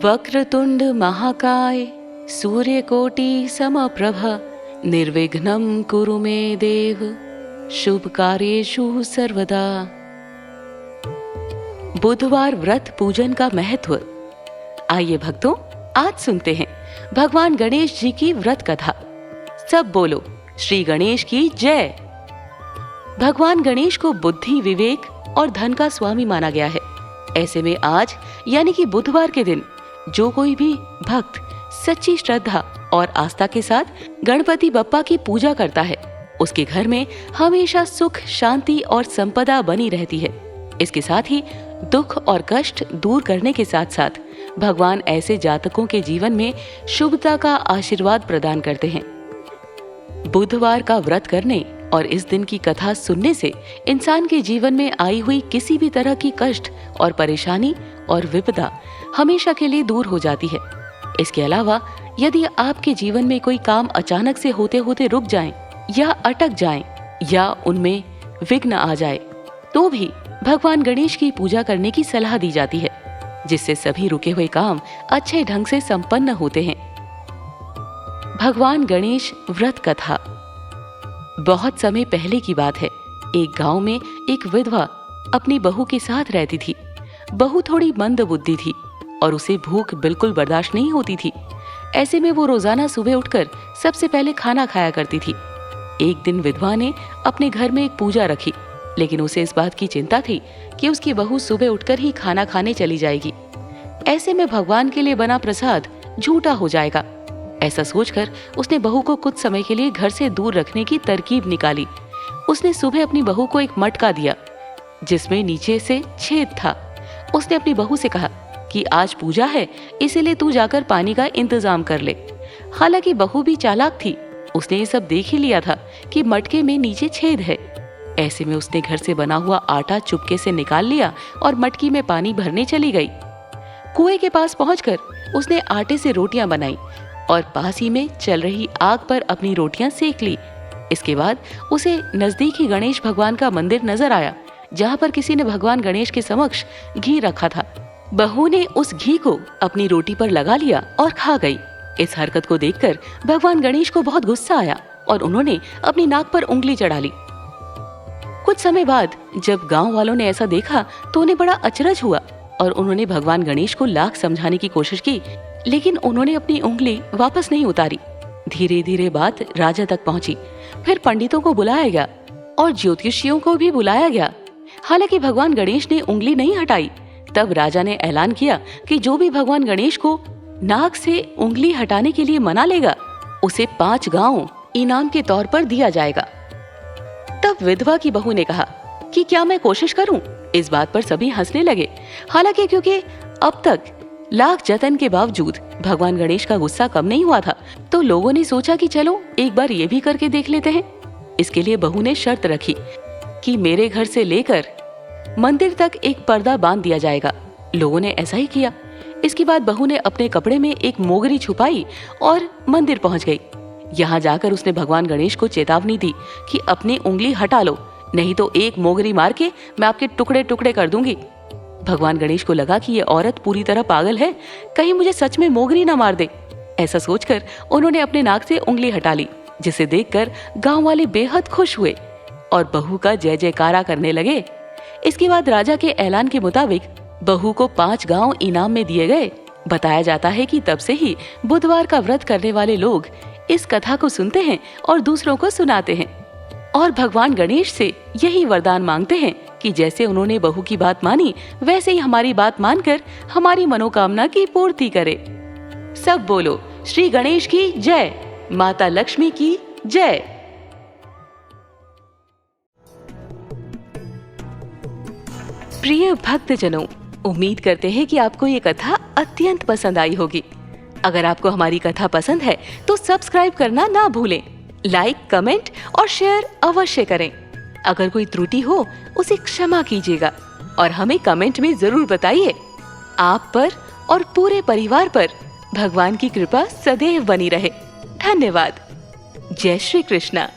वक्रतुंड महाकाय सूर्यकोटि समप्रभ निर्विघ्नं कुरु मे देव शुभ कार्येषु सर्वदा। बुधवार व्रत पूजन का महत्व। आइए भक्तों, आज सुनते हैं भगवान गणेश जी की व्रत कथा। सब बोलो श्री गणेश की जय। भगवान गणेश को बुद्धि, विवेक और धन का स्वामी माना गया है। ऐसे में आज यानी कि बुधवार के दिन जो कोई भी भक्त सच्ची श्रद्धा और आस्था के साथ गणपति बप्पा की पूजा करता है, उसके घर में हमेशा सुख, शांति और संपदा बनी रहती है। इसके साथ ही दुख और कष्ट दूर करने के साथ साथ भगवान ऐसे जातकों के जीवन में शुभता का आशीर्वाद प्रदान करते हैं। बुधवार का व्रत करने और इस दिन की कथा सुनने से इंसान के जीवन में आई हुई किसी भी तरह की कष्ट और परेशानी और विपदा हमेशा के लिए दूर हो जाती है। इसके अलावा यदि आपके जीवन में कोई काम अचानक से होते होते रुक जाएं या अटक जाएं या उनमें विघ्न आ जाए, तो भी भगवान गणेश की पूजा करने की सलाह दी जाती है, जिससे सभी रुके हुए काम अच्छे ढंग से संपन्न होते हैं। भगवान गणेश व्रत कथा। बहुत समय पहले की बात है। एक गांव में एक विधवा अपनी बहू के साथ रहती थी। बहू थोड़ी मंद बुद्धि थी और उसे भूख बिल्कुल बर्दाश्त नहीं होती थी। ऐसे में वो रोजाना सुबह उठकर सबसे पहले खाना खाया करती थी। एक दिन विधवा ने अपने घर में एक पूजा रखी, लेकिन उसे इस बात की चिंता थी कि उसकी बहू सुबह उठकर ही खाना खाने चली जाएगी। ऐसे में भगवान के लिए बना प्रसाद झूठा हो जाएगा। ऐसा सोचकर उसने बहू को कुछ समय के लिए घर से दूर रखने की तरकीब निकाली। उसने सुबह अपनी बहू को एक मटका दिया जिसमें नीचे से छेद था। उसने अपनी बहू से कहा कि आज पूजा है, इसीलिए तू जाकर पानी का इंतजाम कर ले। हालांकि बहू भी चालाक थी, उसने ये सब देख ही लिया था कि मटके में नीचे छेद है। ऐसे में उसने घर से बना हुआ आटा चुपके से निकाल लिया और मटकी में पानी भरने चली गई। कुएं के पास पहुंचकर उसने आटे से रोटियां बनाई और पास ही में चल रही आग पर अपनी रोटियां सेक ली। इसके बाद उसे नजदीक ही गणेश भगवान का मंदिर नजर आया, जहां पर किसी ने भगवान गणेश के समक्ष घी रखा था। बहू ने उस घी को अपनी रोटी पर लगा लिया और खा गई। इस हरकत को देखकर भगवान गणेश को बहुत गुस्सा आया और उन्होंने अपनी नाक पर उंगली चढ़ा ली। कुछ समय बाद जब गांव वालों ने ऐसा देखा तो उन्हें बड़ा अचरज हुआ और उन्होंने भगवान गणेश को लाख समझाने की कोशिश की, लेकिन उन्होंने अपनी उंगली वापस नहीं उतारी। धीरे धीरे बात राजा तक पहुंची। फिर पंडितों को बुलाया गया और ज्योतिषियों को भी बुलाया गया। हालांकि भगवान गणेश ने उंगली नहीं हटाई। तब राजा ने ऐलान किया कि जो भी भगवान गणेश को नाक से उंगली हटाने के लिए मना लेगा, उसे 5 गांव इनाम के तौर पर दिया जाएगा। तब विधवा की बहू ने कहा कि क्या मैं कोशिश करूं? इस बात पर सभी हंसने लगे। हालांकि क्योंकि अब तक लाख जतन के बावजूद भगवान गणेश का गुस्सा कम नहीं हुआ था, तो लोगों ने सोचा कि चलो एक बार ये भी करके देख लेते हैं। इसके लिए बहू ने शर्त रखी कि मेरे घर से लेकर मंदिर तक एक पर्दा बांध दिया जाएगा। लोगों ने ऐसा ही किया। इसके बाद बहू ने अपने कपड़े में एक मोगरी छुपाई और मंदिर पहुंच गई। यहाँ जाकर उसने भगवान गणेश को चेतावनी दी कि अपनी उंगली हटा लो, नहीं तो एक मोगरी मार के मैं आपके टुकड़े टुकड़े कर दूंगी। भगवान गणेश को लगा कि ये औरत पूरी तरह पागल है, कहीं मुझे सच में मोगरी ना मार दे। ऐसा सोचकर उन्होंने अपने नाक से उंगली हटा ली, जिसे देखकर गांव वाले बेहद खुश हुए और बहू का जय जयकारा करने लगे। इसके बाद राजा के ऐलान के मुताबिक बहू को 5 गांव इनाम में दिए गए। बताया जाता है कि तब से ही बुधवार का व्रत करने वाले लोग इस कथा को सुनते हैं और दूसरों को सुनाते हैं और भगवान गणेश से यही वरदान मांगते हैं कि जैसे उन्होंने बहू की बात मानी, वैसे ही हमारी बात मानकर हमारी मनोकामना की पूर्ति करे। सब बोलो श्री गणेश की जय, माता लक्ष्मी की जय। प्रिय भक्तजनों, उम्मीद करते हैं कि आपको ये कथा अत्यंत पसंद आई होगी। अगर आपको हमारी कथा पसंद है तो सब्सक्राइब करना ना भूलें, लाइक, कमेंट और शेयर अवश्य करें। अगर कोई त्रुटि हो उसे क्षमा कीजिएगा और हमें कमेंट में जरूर बताइए। आप पर और पूरे परिवार पर भगवान की कृपा सदैव बनी रहे। धन्यवाद। जय श्री कृष्णा।